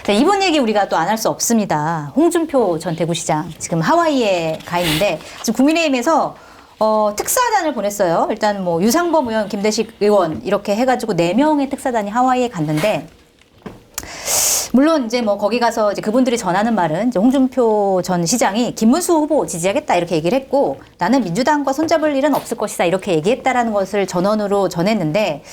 네, 이번 얘기 우리가 또 안 할 수 없습니다. 홍준표 전 대구시장 지금 하와이에 가 있는데 지금 국민의힘에서 특사단을 보냈어요. 일단 뭐 유상범 의원, 김대식 의원 이렇게 해가지고 4명의 특사단이 하와이에 갔는데 물론 이제 뭐 거기 가서 이제 그분들이 전하는 말은 이제 홍준표 전 시장이 김문수 후보 지지하겠다 이렇게 얘기를 했고 나는 민주당과 손잡을 일은 없을 것이다 이렇게 얘기했다라는 것을 전언으로 전했는데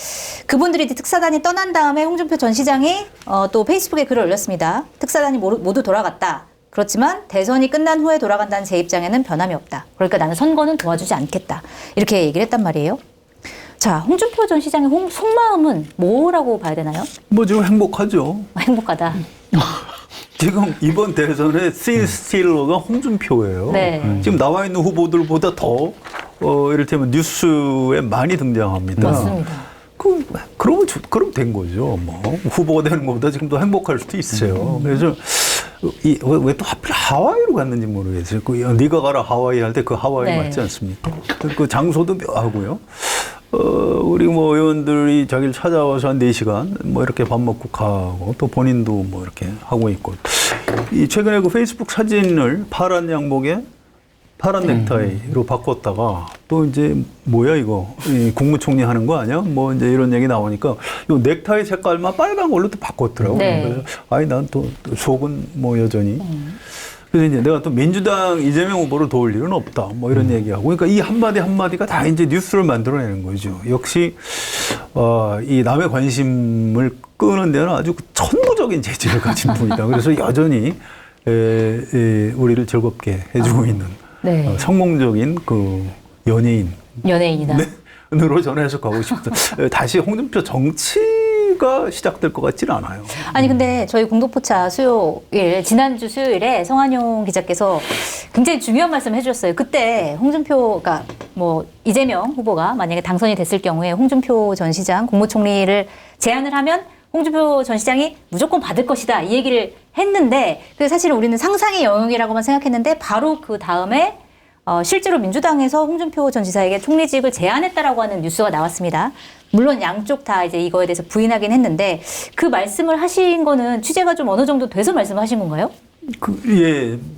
그분들이 이제 특사단이 떠난 다음에 홍준표 전 시장이 또 페이스북에 글을 올렸습니다. 특사단이 모두 돌아갔다. 그렇지만 대선이 끝난 후에 돌아간다는 제 입장에는 변함이 없다. 그러니까 나는 선거는 도와주지 않겠다. 이렇게 얘기를 했단 말이에요. 자, 홍준표 전 시장의 속마음은 뭐라고 봐야 되나요? 뭐 지금 행복하죠. 행복하다. 지금 이번 대선의 스틸러가 홍준표예요. 네. 지금 나와 있는 후보들보다 더 이를테면 뉴스에 많이 등장합니다. 맞습니다. 그럼 된 거죠. 뭐 후보가 되는 것보다 지금 더 행복할 수도 있어요. 그래서 왜 또 하필 하와이로 갔는지 모르겠어요. 네가 가라 하와이 할 때 그 하와이 네. 맞지 않습니까? 그 장소도 묘하고요. 우리 뭐 의원들이 자기를 찾아와서 한 4시간 뭐 이렇게 밥 먹고 가고 또 본인도 뭐 이렇게 하고 있고 이 최근에 그 페이스북 사진을 파란 양복에 파란 넥타이로 바꿨다가 또 이제 뭐야 이거 국무총리 하는 거 아니야? 뭐 이제 이런 얘기 나오니까 요 넥타이 색깔만 빨간 걸로 또 바꿨더라고요. 네. 그래서 아니 난 또 속은 뭐 여전히 그래서 이제 내가 또 민주당 이재명 후보를 도울 일은 없다. 뭐 이런 얘기하고. 그러니까 이 한마디가 다 이제 뉴스를 만들어내는 거죠. 역시, 이 남의 관심을 끄는 데는 아주 천부적인 재질을 가진 분이다. 그래서 여전히, 우리를 즐겁게 해주고 있는 네. 성공적인 그 연예인이다. 으로 저는 해석하고 싶다. 다시 홍준표 정치가 시작될 것 같지는 않아요. 아니 근데 저희 공동포차 지난주 수요일에 성한용 기자께서 굉장히 중요한 말씀을 해주셨어요. 그때 홍준표가 뭐 이재명 후보가 만약에 당선이 됐을 경우에 홍준표 전 시장 국무총리를 제안을 하면 홍준표 전 시장이 무조건 받을 것이다 이 얘기를 했는데 그 사실은 우리는 상상의 영역이라고만 생각했는데 바로 그 다음에 실제로 민주당에서 홍준표 전 지사에게 총리직을 제안했다라고 하는 뉴스가 나왔습니다. 물론 양쪽 다 이제 이거에 대해서 부인하긴 했는데 그 말씀을 하신 거는 취재가 좀 어느 정도 돼서 말씀하신 건가요?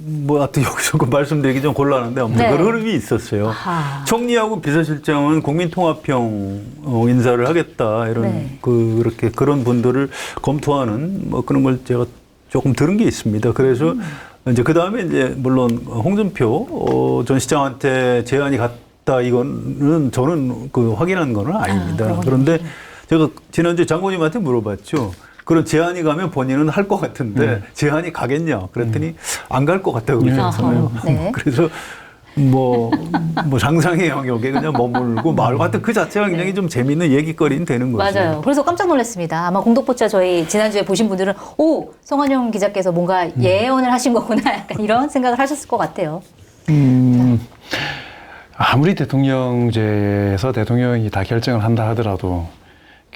뭐 하여튼 여기서 그 말씀드리기 좀 곤란한데 아무튼 네. 그런 흐름이 있었어요. 아하. 총리하고 비서실장은 국민통합형 인사를 하겠다 이런 네. 그렇게 그런 분들을 검토하는 뭐 그런 걸 제가 조금 들은 게 있습니다. 그래서 이제 그 다음에 이제 물론 홍준표 전 시장한테 제안이 갔다 이거는 저는 그 확인한 거는 아닙니다. 그런데 제가 지난주에 장관님한테 물어봤죠. 그런 제안이 가면 본인은 할 것 같은데 제안이 가겠냐? 그랬더니 안 갈 것 같다고 그러잖아요. 네. 그래서 뭐 상상의 영역에 그냥 머물고 말 같은 그 자체가 굉장히 좀 재미있는 얘기거리는 되는 거죠. 맞아요. 그래서 깜짝 놀랐습니다. 아마 공동포차 저희 지난주에 보신 분들은 성한용 기자께서 뭔가 예언을 하신 거구나 약간 이런 생각을 하셨을 것 같아요. 아무리 대통령제에서 대통령이 다 결정을 한다 하더라도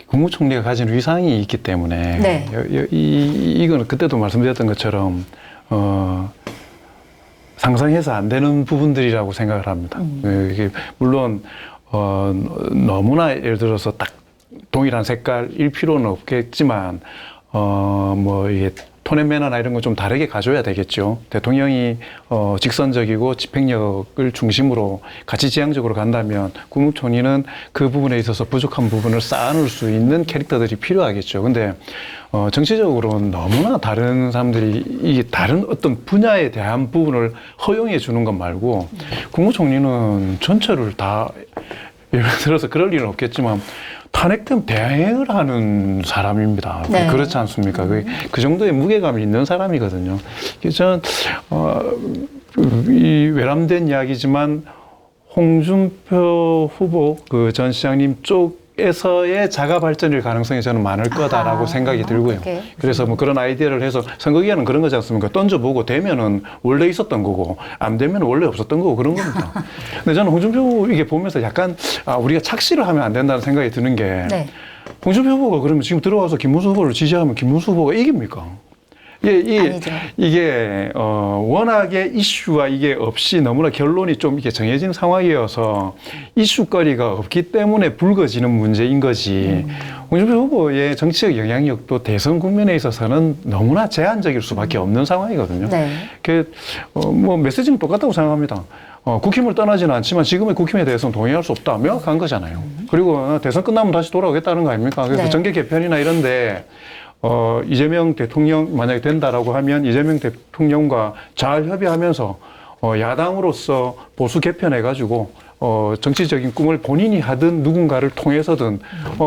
국무총리가 가진 위상이 있기 때문에 네. 이거는 그때도 말씀드렸던 것처럼 상상해서 안 되는 부분들이라고 생각을 합니다. 이게 물론 너무나 예를 들어서 딱 동일한 색깔일 필요는 없겠지만 뭐 이게 톤앤 매너나 이런 건 좀 다르게 가져야 되겠죠. 대통령이 직선적이고 집행력을 중심으로 같이 지향적으로 간다면 국무총리는 그 부분에 있어서 부족한 부분을 쌓아놓을 수 있는 캐릭터들이 필요하겠죠. 근데 정치적으로는 너무나 다른 사람들이 이게 다른 어떤 분야에 대한 부분을 허용해 주는 것 말고 국무총리는 전체를 다 예를 들어서 그럴 일은 없겠지만 탄핵되면 대행을 하는 사람입니다. 네. 그렇지 않습니까? 그 정도의 무게감이 있는 사람이거든요. 그래서 저는 이 외람된 이야기지만 홍준표 후보 그 전 시장님 쪽에서의 자가 발전일 가능성이 저는 많을 거다라고 생각이 들고요. 그렇게. 그래서 뭐 그런 아이디어를 해서 선거 기간은 그런 거지 않습니까? 던져보고 되면은 원래 있었던 거고 안 되면 원래 없었던 거고 그런 겁니다. 근데 저는 홍준표 이게 보면서 약간 우리가 착시를 하면 안 된다는 생각이 드는 게 네. 홍준표 후보가 그러면 지금 들어와서 김문수 후보를 지지하면 김문수 후보가 이깁니까? 아니죠. 이게 워낙에 이슈가 이게 없이 너무나 결론이 좀 이렇게 정해진 상황이어서 이슈거리가 없기 때문에 불거지는 문제인 거지. 홍준표 후보의 정치적 영향력도 대선 국면에 있어서는 너무나 제한적일 수밖에 없는 상황이거든요. 네. 뭐 메시지는 똑같다고 생각합니다. 국힘을 떠나지는 않지만 지금의 국힘에 대해서는 동의할 수 없다. 명확한 거잖아요. 그리고 대선 끝나면 다시 돌아오겠다는 거 아닙니까? 그래서 네. 정계 개편이나 이런데 이재명 대통령 만약에 된다라고 하면 이재명 대통령과 잘 협의하면서 야당으로서 보수 개편해가지고 정치적인 꿈을 본인이 하든 누군가를 통해서든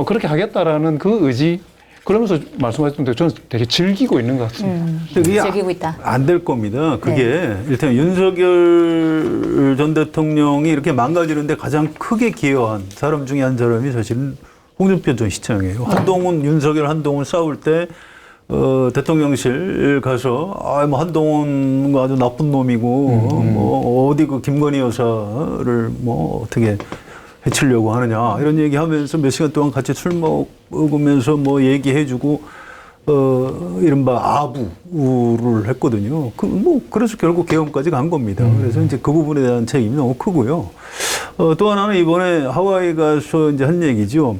그렇게 하겠다라는 그 의지. 그러면서 말씀하셨던 대로 저는 되게 즐기고 있는 것 같습니다. 즐기고 있다. 안 될 겁니다. 그게 일단 윤석열 전 대통령이 이렇게 망가지는데 가장 크게 기여한 사람 중에 한 사람이 사실은 홍준표 전 시장이에요. 한동훈, 윤석열, 한동훈 싸울 때 대통령실 가서 뭐 한동훈 아주 나쁜 놈이고 뭐 어디 그 김건희 여사를 뭐 어떻게 해치려고 하느냐 이런 얘기하면서 몇 시간 동안 같이 술 먹으면서 뭐 얘기해주고 이른바 아부를 했거든요. 그래서 결국 계엄까지 간 겁니다. 그래서 이제 그 부분에 대한 책임이 너무 크고요. 또 하나는 이번에 하와이 가서 이제 한 얘기죠.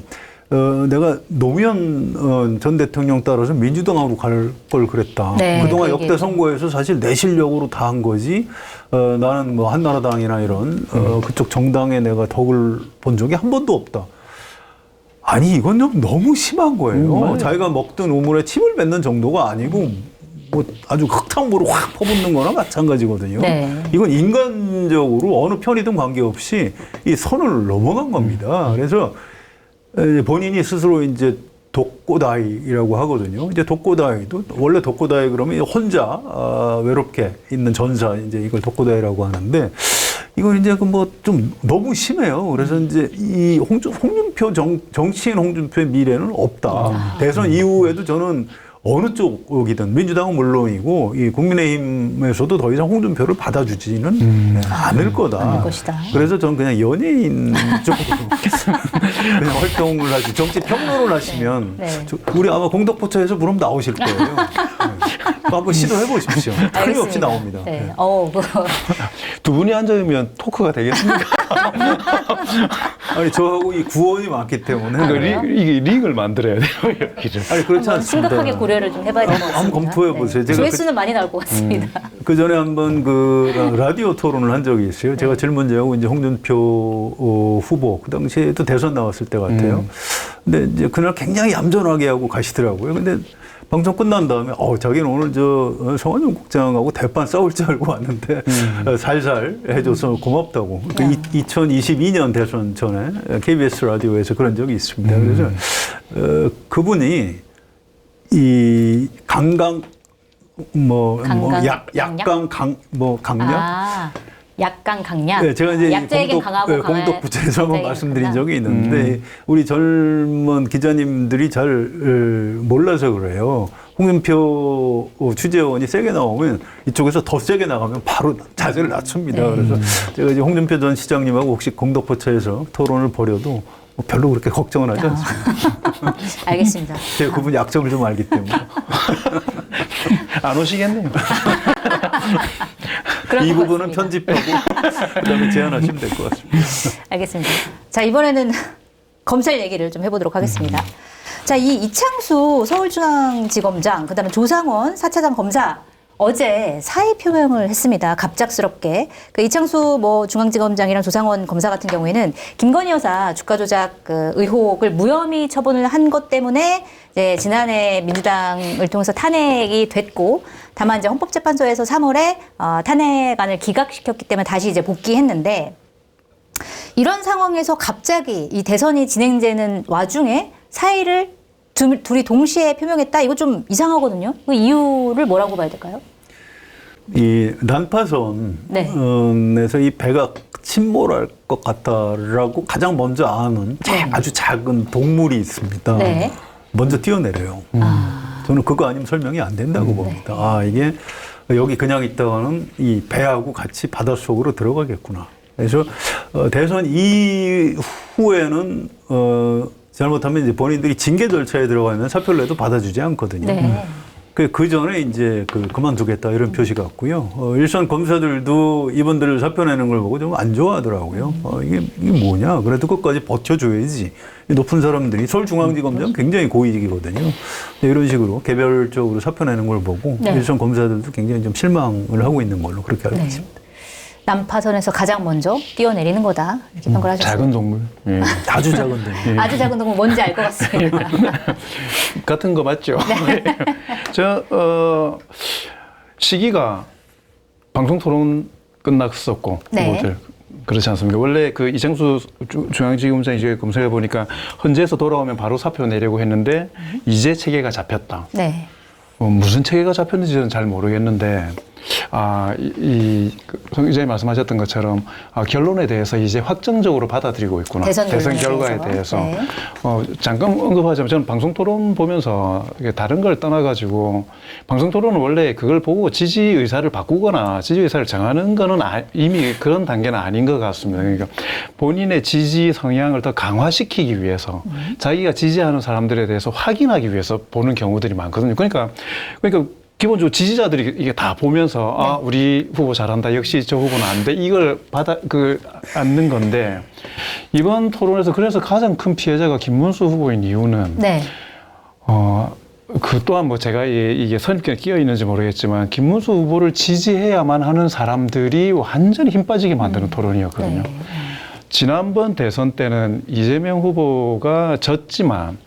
내가 노무현 전 대통령 따라서 민주당으로 갈 걸 그랬다. 네, 그동안 그 역대 선거에서 사실 내 실력으로 다 한 거지. 나는 뭐 한나라당이나 이런 그쪽 정당에 내가 덕을 본 적이 한 번도 없다. 아니 이건 좀 너무 심한 거예요. 자기가 먹던 우물에 침을 뱉는 정도가 아니고 뭐 아주 흙탕물을 확 퍼붓는 거나 마찬가지거든요. 네. 이건 인간적으로 어느 편이든 관계없이 이 선을 넘어간 겁니다. 그래서 본인이 스스로 이제 독고다이라고 하거든요. 이제 독고다이도 원래 독고다이 그러면 혼자 외롭게 있는 전사 이제 이걸 독고다이라고 하는데 이건 이제 그 뭐 좀 너무 심해요. 그래서 이제 이 홍준표 정치인 홍준표의 미래는 없다. 대선 이후에도 저는 어느 쪽이든 민주당은 물론이고 이 국민의힘에서도 더 이상 홍준표를 받아주지는 않을 거다. 않을 것이다. 그래서 저는 그냥 연예인 쪽으로 그냥 활동을 하시, 정치 평론을 하시면 네. 우리 아마 공덕포차에서 그럼 나오실 거예요. 네. 한번 시도해 보십시오. 틀림없이 나옵니다. 네. 네. 두 분이 앉으면 토크가 되겠습니까? 아니 저하고 이 구원이 많기 때문에 그러니까 이게 릭을 만들어야 돼요, 여기를. 아니 그렇지 한번 않습니다. 심각하게 고려를 좀 해봐야 될 것 같습니다. 한번 검토해 보세요. 네. 제가 조회수는 많이 나올 것 같습니다. 그 전에 한번 그 라디오 토론을 한 적이 있어요. 제가 질문 제하고 이제 홍준표 후보 그 당시에도 대선 나왔을 때 같아요. 근데 이제 그날 굉장히 얌전하게 하고 가시더라고요. 근데 방송 끝난 다음에 자기는 오늘 저 성완종 국장하고 대판 싸울 줄 알고 왔는데 살살 해줘서 고맙다고. 그 2022년 대선 전에 KBS 라디오에서 그런 적이 있습니다. 그래서 그분이 이 강강 약강 강약 약강 강약. 네, 제가 이제 약자에겐 강하고 공덕부처에서 한번 말씀드린 적이 있는데 우리 젊은 기자님들이 잘 몰라서 그래요. 홍준표 취재원이 세게 나오면 이쪽에서 더 세게 나가면 바로 자세를 낮춥니다. 네. 그래서 제가 이제 홍준표 전 시장님하고 혹시 공덕포차에서 토론을 벌여도 별로 그렇게 걱정은 하지 않습니다. 알겠습니다. 제가 그분 약점을 좀 알기 때문에. 안 오시겠네요. 이 부분은 편집하고 그다음에 제안하시면 될 것 같습니다. 알겠습니다. 자, 이번에는 검찰 얘기를 좀 해보도록 하겠습니다. 자, 이 이창수 서울중앙지검장, 그 다음에 조상원 4차장 검사 어제 사의 표명을 했습니다. 갑작스럽게. 그 이창수 중앙지검장이랑 조상원 검사 같은 경우에는 김건희 여사 주가 조작 의혹을 무혐의 처분을 한 것 때문에 이제 지난해 민주당을 통해서 탄핵이 됐고, 다만 이제 헌법재판소에서 3월에 탄핵안을 기각시켰기 때문에 다시 이제 복귀했는데, 이런 상황에서 갑자기 이 대선이 진행되는 와중에 사의를 둘이 동시에 표명했다? 이거 좀 이상하거든요. 그 이유를 뭐라고 봐야 될까요? 이 난파선에서 네. 이 배가 침몰할 것 같다라고 가장 먼저 아는 아주 작은 동물이 있습니다. 네. 먼저 뛰어내려요. 저는 그거 아니면 설명이 안 된다고 봅니다. 이게 여기 그냥 있다가는 이 배하고 같이 바닷속으로 들어가겠구나. 그래서 대선 이후에는 잘못하면 이제 본인들이 징계 절차에 들어가면 사표를 내도 받아주지 않거든요. 네. 그 전에 이제 그만두겠다 이런 표시 같고요. 일선 검사들도 이분들을 사표내는 걸 보고 좀 안 좋아하더라고요. 이게 뭐냐? 그래도 끝까지 버텨줘야지. 이 높은 사람들이 서울중앙지검장 굉장히 고위직이거든요. 이런 식으로 개별적으로 사표내는 걸 보고 네. 일선 검사들도 굉장히 좀 실망을 하고 있는 걸로 그렇게 알고 네. 있습니다. 난파선에서 가장 먼저 뛰어내리는 거다 이렇게 평가를 하셨어요. 작은 동물. 예. 아주 작은 데. 아주 작은 동물 뭔지 알 것 같습니다. 같은 거 맞죠? 네. 시기가 방송 토론 끝났었고, 네. 후보들. 그렇지 않습니까? 원래 그 이창수 중앙지검장 이제 검색해 보니까 헌재에서 돌아오면 바로 사표 내려고 했는데 이제 체계가 잡혔다. 네. 무슨 체계가 잡혔는지 저는 잘 모르겠는데, 성 기자님 말씀하셨던 것처럼, 결론에 대해서 이제 확정적으로 받아들이고 있구나. 대선 결과에 결론에 대해서. 네. 잠깐 언급하자면 저는 방송 토론 보면서 이게 다른 걸 떠나가지고, 방송 토론은 원래 그걸 보고 지지 의사를 바꾸거나 지지 의사를 정하는 거는 이미 그런 단계는 아닌 것 같습니다. 그러니까 본인의 지지 성향을 더 강화시키기 위해서 자기가 지지하는 사람들에 대해서 확인하기 위해서 보는 경우들이 많거든요. 그러니까 기본적으로 지지자들이 이게 다 보면서 우리 후보 잘한다. 역시 저 후보는 안 돼. 이걸 않는 건데 이번 토론에서 그래서 가장 큰 피해자가 김문수 후보인 이유는 네. 그 또한 뭐 제가 이게 선입견에 끼어 있는지 모르겠지만 김문수 후보를 지지해야만 하는 사람들이 완전히 힘 빠지게 만드는 토론이었거든요. 네. 지난번 대선 때는 이재명 후보가 졌지만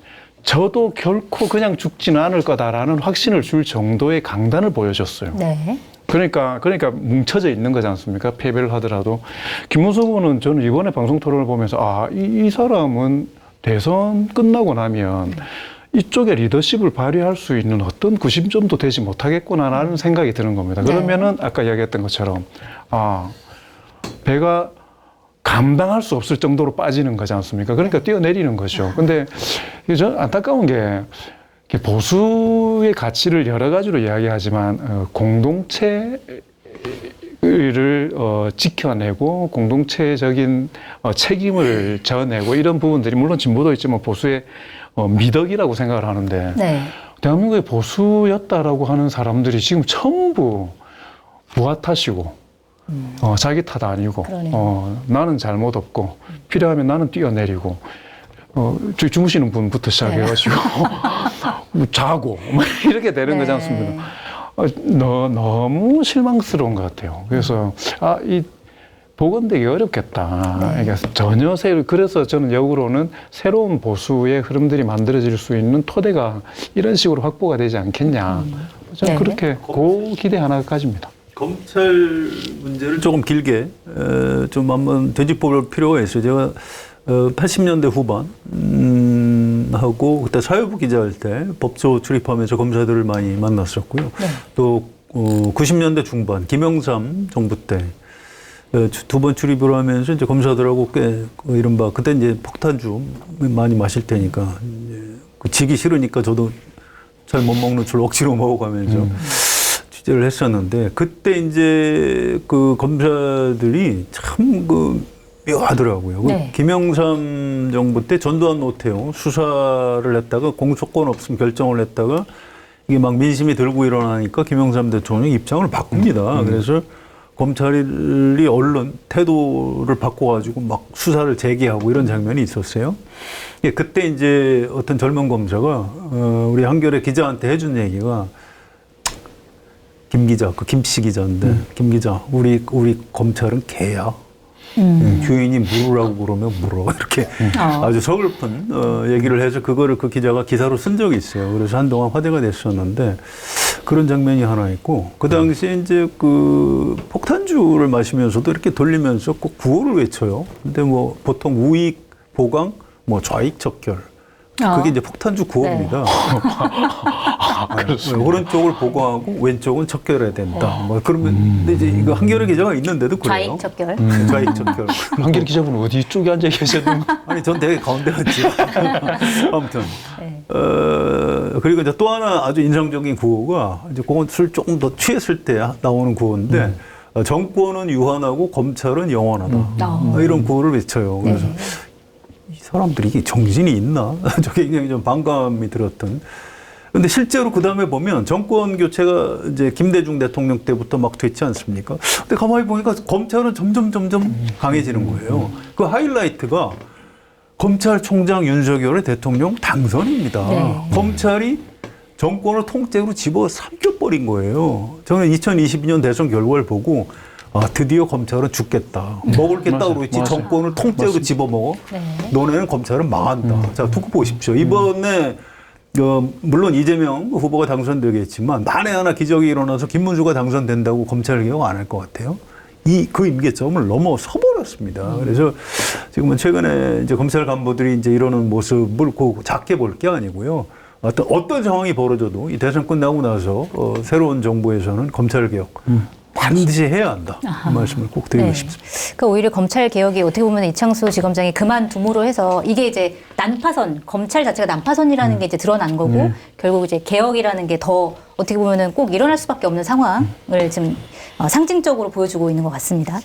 저도 결코 그냥 죽지는 않을 거다라는 확신을 줄 정도의 강단을 보여줬어요. 네. 그러니까 뭉쳐져 있는 거지 않습니까? 패배를 하더라도. 김문수 후보는 저는 이번에 방송 토론을 보면서 이 사람은 대선 끝나고 나면 이쪽에 리더십을 발휘할 수 있는 어떤 구심점도 되지 못하겠구나라는 생각이 드는 겁니다. 그러면은 아까 이야기했던 것처럼 배가 감당할 수 없을 정도로 빠지는 거지 않습니까? 그러니까 뛰어내리는 거죠. 근데 저 안타까운 게 보수의 가치를 여러 가지로 이야기하지만 공동체를 지켜내고 공동체적인 책임을 져내고 이런 부분들이 물론 진보도 있지만 보수의 미덕이라고 생각을 하는데 네. 대한민국의 보수였다라고 하는 사람들이 지금 전부 부하 탓이고 자기 탓 아니고 나는 잘못 없고 필요하면 나는 뛰어내리고 주무시는 분부터 시작해가지고 자고 이렇게 되는 거지 않습니까? 너무 실망스러운 것 같아요. 그래서 이 복원되기 어렵겠다. 그러니까 그래서 저는 역으로는 새로운 보수의 흐름들이 만들어질 수 있는 토대가 이런 식으로 확보가 되지 않겠냐. 저는 그렇게 기대 하나 가집니다. 검찰 문제를 조금 길게 좀 한번 되짚어볼 필요가 있어요. 제가 80년대 후반 하고 그때 사회부 기자할 때 법조 출입하면서 검사들을 많이 만났었고요. 또 90년대 중반 김영삼 정부 때 두 번 출입을 하면서 이제 검사들하고 꽤 이른바 그때 이제 폭탄주 많이 마실 때니까 지기 싫으니까 저도 잘 못 먹는 줄 억지로 먹어가면서 취재를 했었는데 그때 이제 그 검사들이 참 묘하더라고요. 네. 김영삼 정부 때 전두환 노태우 수사를 했다가 공소권 없음 결정을 했다가 이게 막 민심이 들고 일어나니까 김영삼 대통령이 입장을 바꿉니다. 그래서 검찰이 언론 태도를 바꿔가지고 막 수사를 재개하고 이런 장면이 있었어요. 그때 이제 어떤 젊은 검사가 우리 한겨레 기자한테 해준 얘기가 김 기자, 김씨 기자인데 김 기자, 우리 검찰은 개야. 주인이 물으라고 그러면 물어. 이렇게 아주 서글픈 얘기를 해서 그거를 그 기자가 기사로 쓴 적이 있어요. 그래서 한동안 화제가 됐었는데 그런 장면이 하나 있고 그 당시에 이제 그 폭탄주를 마시면서도 이렇게 돌리면서 꼭 구호를 외쳐요. 근데 뭐 보통 우익, 보강, 뭐 좌익, 적결. 그게 이제 폭탄주 구호입니다. 오른쪽을 보강하고 왼쪽은 척결해야 된다. 뭐 그러면 근데 이제 이거 한겨레 기자가 있는데도 그래요. 좌익 척결. 좌익 척결. 한겨레 기자분은 어디 쪽에 앉아 계셨는가? 아니 전 되게 가운데 앉지. 아무튼 그리고 이제 또 하나 아주 인상적인 구호가 이제 그건 술 조금 더 취했을 때 나오는 구호인데 정권은 유한하고 검찰은 영원하다. 이런 구호를 외쳐요. 그래서 이 사람들이 이게 정신이 있나? 저게 굉장히 좀 반감이 들었던 근데 실제로 그 다음에 보면 정권 교체가 이제 김대중 대통령 때부터 막 됐지 않습니까? 근데 가만히 보니까 검찰은 점점 강해지는 거예요. 그 하이라이트가 검찰총장 윤석열의 대통령 당선입니다. 네. 검찰이 정권을 통째로 집어 삼켜버린 거예요. 저는 2022년 대선 결과를 보고 드디어 검찰은 죽겠다. 먹을겠다 맞아, 그러지 맞아. 정권을 통째로 맞습니다. 집어먹어. 네. 너네는 검찰은 망한다. 자, 두고 보십시오. 이번에 물론 이재명 후보가 당선되겠지만 만에 하나 기적이 일어나서 김문수가 당선된다고 검찰 개혁 안 할 것 같아요. 그 임계점을 넘어서 버렸습니다. 그래서 지금은 최근에 이제 검찰 간부들이 이제 이러는 모습을 작게 볼 게 아니고요. 어떤 상황이 벌어져도 이 대선 끝나고 나서 새로운 정부에서는 검찰 개혁 반드시 해야 한다. 그 말씀을 꼭 드리고 싶습니다. 그러니까 오히려 검찰 개혁이 어떻게 보면 이창수 지검장이 그만둠으로 해서 이게 이제 난파선, 검찰 자체가 난파선이라는 게 이제 드러난 거고 결국 이제 개혁이라는 게 더 어떻게 보면은 꼭 일어날 수밖에 없는 상황을 지금 상징적으로 보여주고 있는 것 같습니다.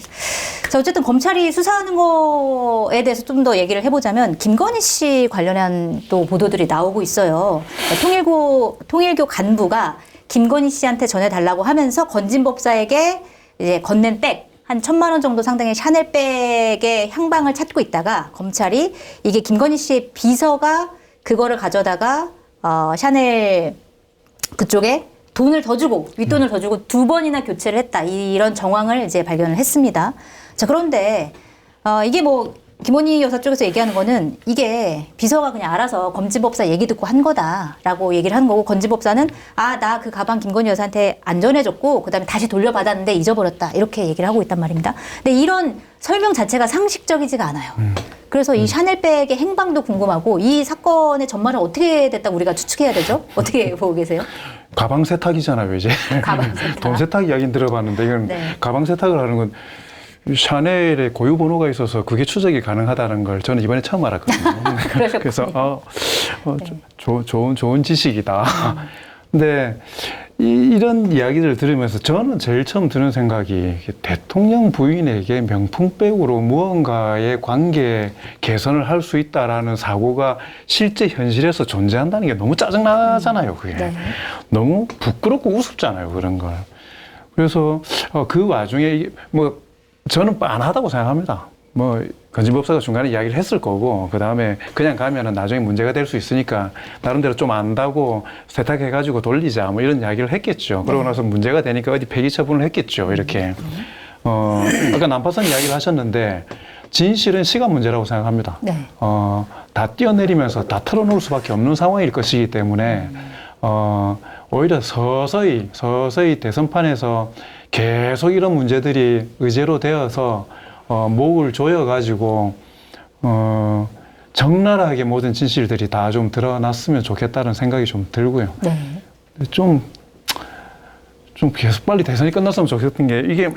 자, 어쨌든 검찰이 수사하는 거에 대해서 좀 더 얘기를 해보자면 김건희 씨 관련한 또 보도들이 나오고 있어요. 통일교 간부가 김건희 씨한테 전해달라고 하면서 건진법사에게 이제 건넨 백, 한 1,000만 원 정도 상당의 샤넬백의 향방을 찾고 있다가 검찰이 이게 김건희 씨의 비서가 그거를 가져다가 샤넬 그쪽에 돈을 더 주고 윗돈을 더 주고 2번이나 교체를 했다. 이런 정황을 이제 발견을 했습니다. 자, 그런데 이게 뭐 김건희 여사 쪽에서 얘기하는 거는 이게 비서가 그냥 알아서 건진법사 얘기 듣고 한 거다라고 얘기를 하는 거고 건진법사는 나 그 가방 김건희 여사한테 안 전해줬고 그다음에 다시 돌려받았는데 잊어버렸다 이렇게 얘기를 하고 있단 말입니다. 근데 이런 설명 자체가 상식적이지가 않아요. 그래서 이 샤넬백의 행방도 궁금하고 이 사건의 전말은 어떻게 됐다고 우리가 추측해야 되죠? 어떻게 보고 계세요? 가방 세탁이잖아요, 이제. 가방 세탁. 돈 세탁 이야기는 들어봤는데 이건 네. 가방 세탁을 하는 건 샤넬의 고유 번호가 있어서 그게 추적이 가능하다는 걸 저는 이번에 처음 알았거든요. 그래서 좋은 지식이다. 근데 이런 이야기를 들으면서 저는 제일 처음 드는 생각이 대통령 부인에게 명품백으로 무언가의 관계 개선을 할 수 있다라는 사고가 실제 현실에서 존재한다는 게 너무 짜증나잖아요. 그게 네. 너무 부끄럽고 우습잖아요. 그런 걸. 그래서 그 와중에 뭐 저는 빤하다고 생각합니다. 뭐 건진법사가 중간에 이야기를 했을 거고 그 다음에 그냥 가면은 나중에 문제가 될 수 있으니까 나름대로 좀 안다고 세탁해가지고 돌리자 뭐 이런 이야기를 했겠죠. 그러고 나서 문제가 되니까 어디 폐기 처분을 했겠죠. 이렇게 아까 난파선 이야기를 하셨는데 진실은 시간 문제라고 생각합니다. 네. 다 뛰어내리면서 다 털어놓을 수밖에 없는 상황일 것이기 때문에 오히려 서서히 대선판에서 계속 이런 문제들이 의제로 되어서 목을 조여가지고 적나라하게 모든 진실들이 다 좀 드러났으면 좋겠다는 생각이 좀 들고요. 네. 좀 계속 빨리 대선이 끝났으면 좋겠던 게 이게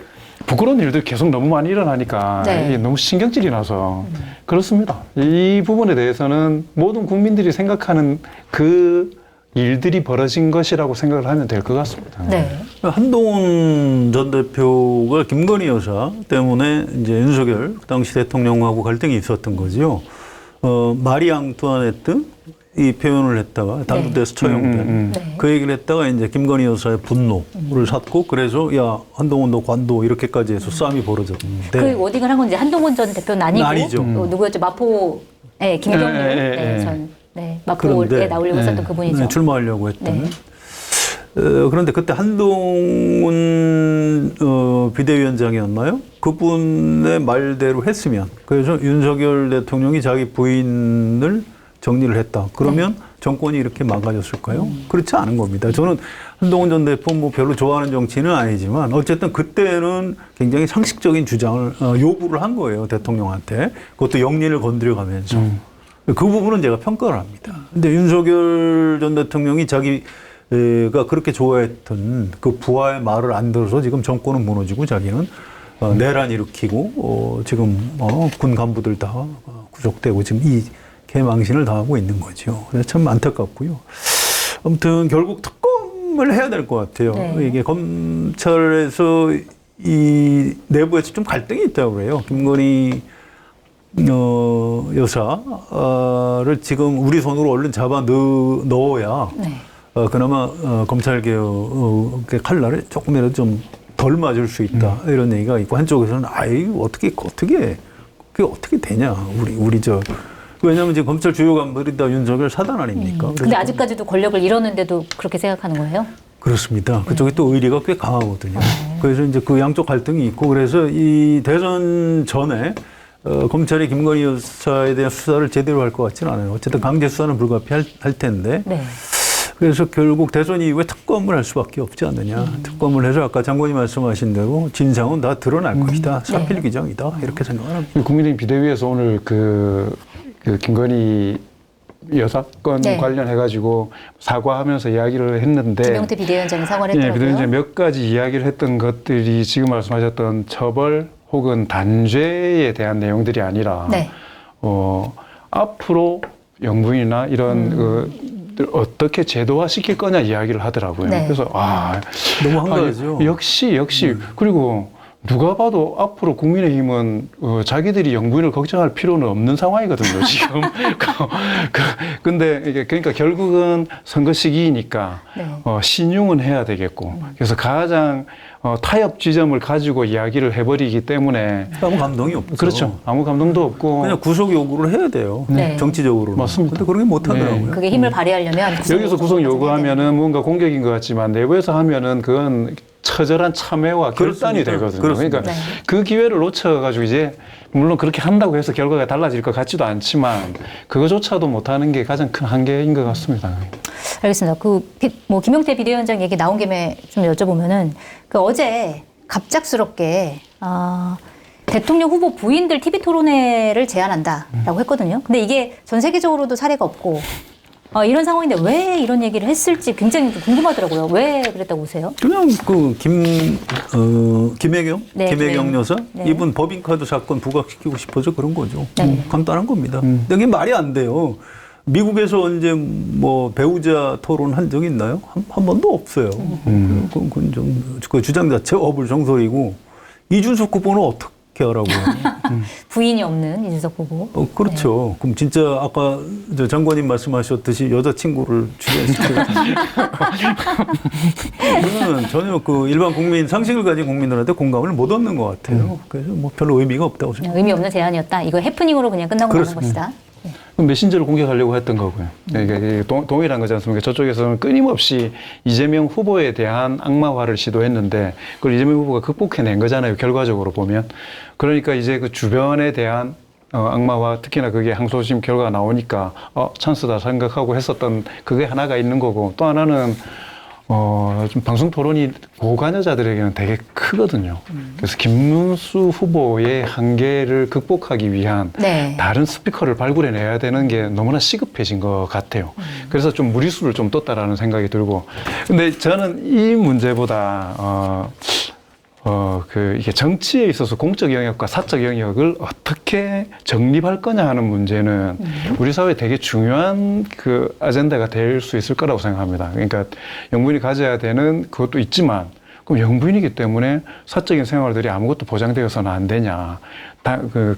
부끄러운 일들이 계속 너무 많이 일어나니까 네. 이게 너무 신경질이 나서 그렇습니다. 이 부분에 대해서는 모든 국민들이 생각하는 그 일들이 벌어진 것이라고 생각을 하면 될 것 같습니다. 네. 한동훈 전 대표가 김건희 여사 때문에 이제 윤석열 그 당시 대통령하고 갈등이 있었던 거죠. 마리 앙투아네트 이 표현을 했다가 단두대에서 처형된 네. 그 얘기를 했다가 이제 김건희 여사의 분노를 샀고 그래서 야 한동훈 너 관둬 이렇게까지 해서 싸움이 벌어졌는데 그 워딩을 한 건 이제 한동훈 전 대표는 아니고 아니죠. 또 누구였죠? 마포 김경률 전 마포에 나오려고 했었던 그분이죠. 출마하려고 했던. 네. 그런데 그때 한동훈 비대위원장이었나요? 그분의 말대로 했으면 그래서 윤석열 대통령이 자기 부인을 정리를 했다. 그러면 정권이 이렇게 망가졌을까요? 그렇지 않은 겁니다. 저는 한동훈 전 대표 뭐 별로 좋아하는 정치는 아니지만 어쨌든 그때는 굉장히 상식적인 주장을 요구를 한 거예요. 대통령한테. 그것도 영린을 건드려가면서. 그 부분은 제가 평가를 합니다. 근데 윤석열 전 대통령이 자기가 그렇게 좋아했던 그 부하의 말을 안 들어서 지금 정권은 무너지고 자기는 내란 일으키고 지금 군 간부들 다 구속되고 지금 이 개망신을 당하고 있는 거죠. 그래서 참 안타깝고요. 아무튼 결국 특검을 해야 될 것 같아요. 네. 이게 검찰에서 이 내부에서 좀 갈등이 있다고 그래요. 김건희 여사를 지금 우리 손으로 얼른 잡아 넣어야 네. 그나마 검찰 개혁의 칼날에 조금이라도 좀 덜 맞을 수 있다 이런 얘기가 있고 한쪽에서는 아이 어떻게 그게 어떻게 되냐 우리 왜냐하면 지금 검찰 주요 간부들이 다 윤석열 사단 아닙니까? 근데 아직까지도 권력을 잃었는데도 그렇게 생각하는 거예요? 그렇습니다. 그쪽에 또 의리가 꽤 강하거든요. 그래서 이제 그 양쪽 갈등이 있고 그래서 이 대선 전에 검찰이 김건희 여사에 대한 수사를 제대로 할 것 같지는 않아요. 어쨌든 강제 수사는 불가피할 텐데. 네. 그래서 결국 대선 이후에 특검을 할 수밖에 없지 않느냐. 특검을 해서 아까 장관이 말씀하신 대로 진상은 다 드러날 것이다. 사필 규정이다. 이렇게 생각을 합니다. 국민의힘 비대위에서 오늘 그 김건희 여사 건 네. 관련해가지고 사과하면서 이야기를 했는데 김용태 비대위원장이 사과를 예, 했더라고요. 비대위원장이 몇 가지 이야기를 했던 것들이 지금 말씀하셨던 처벌 혹은 단죄에 대한 내용들이 아니라 네. 앞으로 영부인이나 이런 어떻게 제도화 시킬 거냐 이야기를 하더라고요. 네. 그래서 너무 한가하죠. 역시 그리고 누가 봐도 앞으로 국민의힘은 자기들이 영부인을 걱정할 필요는 없는 상황이거든요, 지금. 근데 이게 그러니까 결국은 선거 시기이니까 네. 신용은 해야 되겠고 그래서 가장 타협 지점을 가지고 이야기를 해버리기 때문에 아무 감동이 없죠. 그렇죠. 아무 감동도 없고 그냥 구속 요구를 해야 돼요. 네. 정치적으로. 맞습니다. 근데 그런 게 못 하더라고요. 그게 힘을 발휘하려면 여기서 구속 요구하면은 뭔가 공격인 것 같지만 내부에서 하면은 그건 처절한 참회와 결단이 그렇습니다. 되거든요. 그렇습니다. 그러니까 네. 그 기회를 놓쳐가지고 이제 물론 그렇게 한다고 해서 결과가 달라질 것 같지도 않지만 그거조차도 못하는 게 가장 큰 한계인 것 같습니다. 알겠습니다. 김용태 비대위원장 얘기 나온 김에 좀 여쭤보면은 어제 갑작스럽게 대통령 후보 부인들 TV 토론회를 제안한다라고 했거든요. 근데 이게 전 세계적으로도 사례가 없고 이런 상황인데 왜 이런 얘기를 했을지 굉장히 좀 궁금하더라고요. 왜 그랬다고 보세요? 그냥 김혜경? 네, 김혜경 여사? 네. 이분 법인카드 사건 부각시키고 싶어서 그런 거죠. 네. 간단한 겁니다. 근데 그게 말이 안 돼요. 미국에서 언제 배우자 토론 한 적 있나요? 한 번도 없어요. 그건 좀, 그 주장 자체 어불성설이고, 이준석 후보는 어떻게 하라고요? 부인이 없는 이준석 후보. 그렇죠. 그럼 진짜 아까 장관님 말씀하셨듯이 여자친구를 출연시키고. 이거는 전혀 일반 국민, 상식을 가진 국민들한테 공감을 못 얻는 것 같아요. 그래서 별로 의미가 없다고 생각합니다. 의미 없는 제안이었다. 이거 해프닝으로 그냥 끝나고 마는 것이다. 메신저를 공격하려고 했던 거고요. 이게 동일한 거지 않습니까? 저쪽에서는 끊임없이 이재명 후보에 대한 악마화를 시도했는데 그걸 이재명 후보가 극복해낸 거잖아요. 결과적으로 보면. 그러니까 이제 그 주변에 대한 악마화, 특히나 그게 항소심 결과가 나오니까 찬스다 생각하고 했었던 그게 하나가 있는 거고 또 하나는 좀 방송 토론이 고관여자들에게는 되게 크거든요. 그래서 김문수 후보의 한계를 극복하기 위한 네. 다른 스피커를 발굴해내야 되는 게 너무나 시급해진 것 같아요. 그래서 좀 무리수를 좀 뒀다라는 생각이 들고. 근데 저는 이 문제보다 이게 정치에 있어서 공적 영역과 사적 영역을 어떻게 정립할 거냐 하는 문제는 우리 사회에 되게 중요한 그 아젠다가 될 수 있을 거라고 생각합니다. 그러니까 영부인이 가져야 되는 그것도 있지만 그럼 영부인이기 때문에 사적인 생활들이 아무것도 보장되어서는 안 되냐.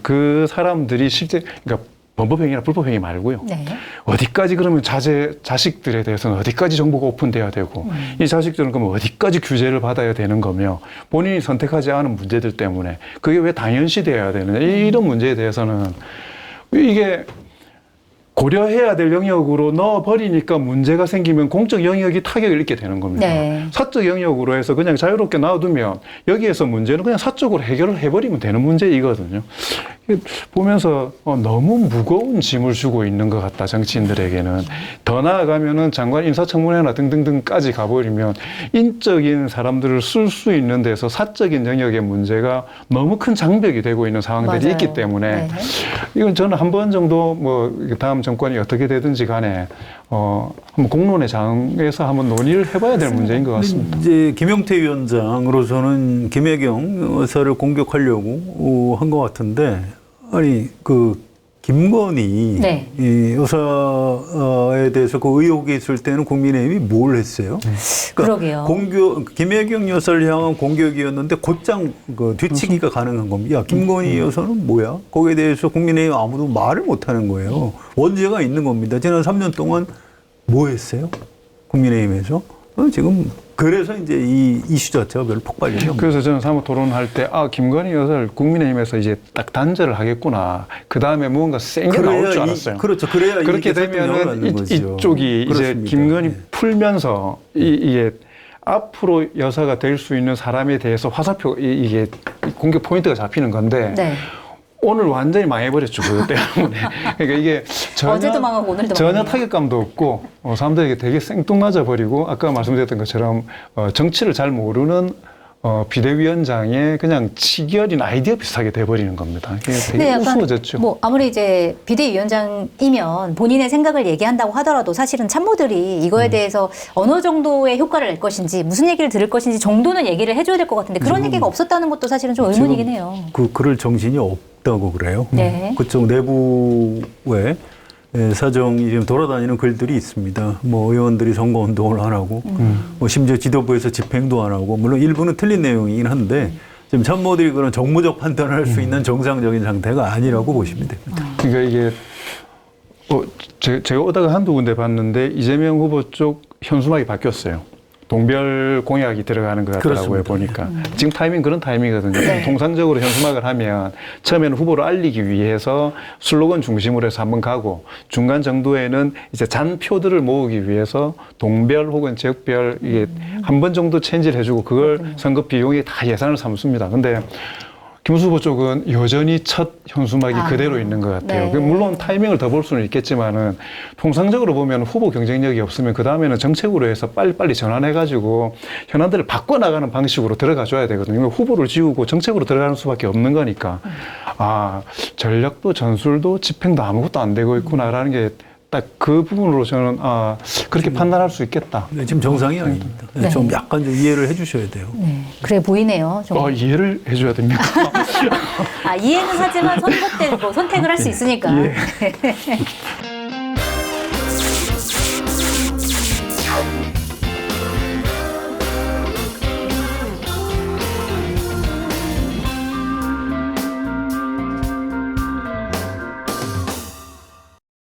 그 사람들이 실제, 그러니까 범법행위나 불법행위 말고요. 네. 어디까지 그러면 자식들에 대해서는 어디까지 정보가 오픈돼야 되고 이 자식들은 그러면 어디까지 규제를 받아야 되는 거며 본인이 선택하지 않은 문제들 때문에 그게 왜 당연시돼야 되느냐 이런 문제에 대해서는 이게 고려해야 될 영역으로 넣어버리니까 문제가 생기면 공적 영역이 타격을 입게 되는 겁니다. 네. 사적 영역으로 해서 그냥 자유롭게 놔두면 여기에서 문제는 그냥 사적으로 해결을 해버리면 되는 문제이거든요. 보면서 너무 무거운 짐을 주고 있는 것 같다, 정치인들에게는. 더 나아가면은 장관 인사청문회나 등등등까지 가버리면 인적인 사람들을 쓸 수 있는 데서 사적인 영역의 문제가 너무 큰 장벽이 되고 있는 상황들이 맞아요. 있기 때문에 네. 이건 저는 한 번 정도 다음 정권이 어떻게 되든지 간에 한번 공론의 장에서 한번 논의를 해봐야 될 문제인 것 같습니다. 이제 김용태 위원장으로서는 김혜경 여사를 공격하려고 한 것 같은데, 아니 김건희 네. 이 여사에 대해서 그 의혹이 있을 때는 국민의힘이 뭘 했어요? 그러게요. 김혜경 여사를 향한 공격이었는데 곧장 뒤치기가 가능한 겁니다. 야, 김건희 여사는 뭐야? 거기에 대해서 국민의힘 아무도 말을 못하는 거예요. 원죄가 있는 겁니다. 지난 3년 동안 뭐 했어요? 국민의힘에서 지금 그래서 이제 이 이슈 자체가 별로 폭발력이 없는 그래서 저는 사무 토론할 때, 김건희 여사를 국민의힘에서 이제 딱 단절을 하겠구나. 그 다음에 무언가 센 게 나올 줄 알았어요. 그렇죠. 그래야 그렇게 이게 대통령을 되면은 만든 거죠. 이쪽이 이제 그렇습니다. 김건희 예. 풀면서 이게 앞으로 여사가 될 수 있는 사람에 대해서 화살표, 이게 공격 포인트가 잡히는 건데, 네. 오늘 완전히 망해버렸죠. 그것 때문에. 그러니까 이게 어제도 망하고 오늘도 전혀 망하네요. 타격감도 없고, 사람들에게 되게 생뚱맞아 버리고, 아까 말씀드렸던 것처럼, 정치를 잘 모르는 비대위원장의 그냥 치결인 아이디어 비슷하게 돼버리는 겁니다. 이게 되게 약간 우스워졌죠. 뭐 아무리 이제 비대위원장이면 본인의 생각을 얘기한다고 하더라도 사실은 참모들이 이거에 대해서 어느 정도의 효과를 낼 것인지 무슨 얘기를 들을 것인지 정도는 얘기를 해줘야 될 것 같은데 그런 얘기가 없었다는 것도 사실은 좀 의문이긴 해요. 그럴 정신이 없다고 그래요. 네. 그쪽 내부에 사정이 지금 돌아다니는 글들이 있습니다. 뭐 의원들이 선거운동을 안 하고, 뭐 심지어 지도부에서 집행도 안 하고, 물론 일부는 틀린 내용이긴 한데, 지금 참모들이 그런 정무적 판단을 할 수 있는 정상적인 상태가 아니라고 보시면 됩니다. 그러니까 이게 제가 오다가 한두 군데 봤는데 이재명 후보 쪽 현수막이 바뀌었어요. 동별 공약이 들어가는 것 같더라고요, 그렇습니다. 보니까. 지금 타이밍 그런 타이밍이거든요. 네. 통상적으로 현수막을 하면 처음에는 후보를 알리기 위해서 슬로건 중심으로 해서 한번 가고 중간 정도에는 이제 잔표들을 모으기 위해서 동별 혹은 지역별 이게 한 번 정도 체인지를 해주고 그걸 선거 비용에 다 예산을 삼습니다. 근데 김문수 후보 쪽은 여전히 첫 현수막이 그대로 있는 것 같아요. 네. 물론 타이밍을 더 볼 수는 있겠지만은 통상적으로 보면 후보 경쟁력이 없으면 그 다음에는 정책으로 해서 빨리빨리 전환해가지고 현안들을 바꿔나가는 방식으로 들어가줘야 되거든요. 후보를 지우고 정책으로 들어가는 수밖에 없는 거니까 전략도 전술도 집행도 아무것도 안 되고 있구나라는 게 딱 그 부분으로 저는 그렇게 판단할 수 있겠다. 네, 지금 정상이 아닙니다. 네. 좀 약간 좀 이해를 해주셔야 돼요. 네. 그래 보이네요. 좀. 이해를 해줘야 됩니까? 이해는 하지만 선택을 할 수 있으니까. 예.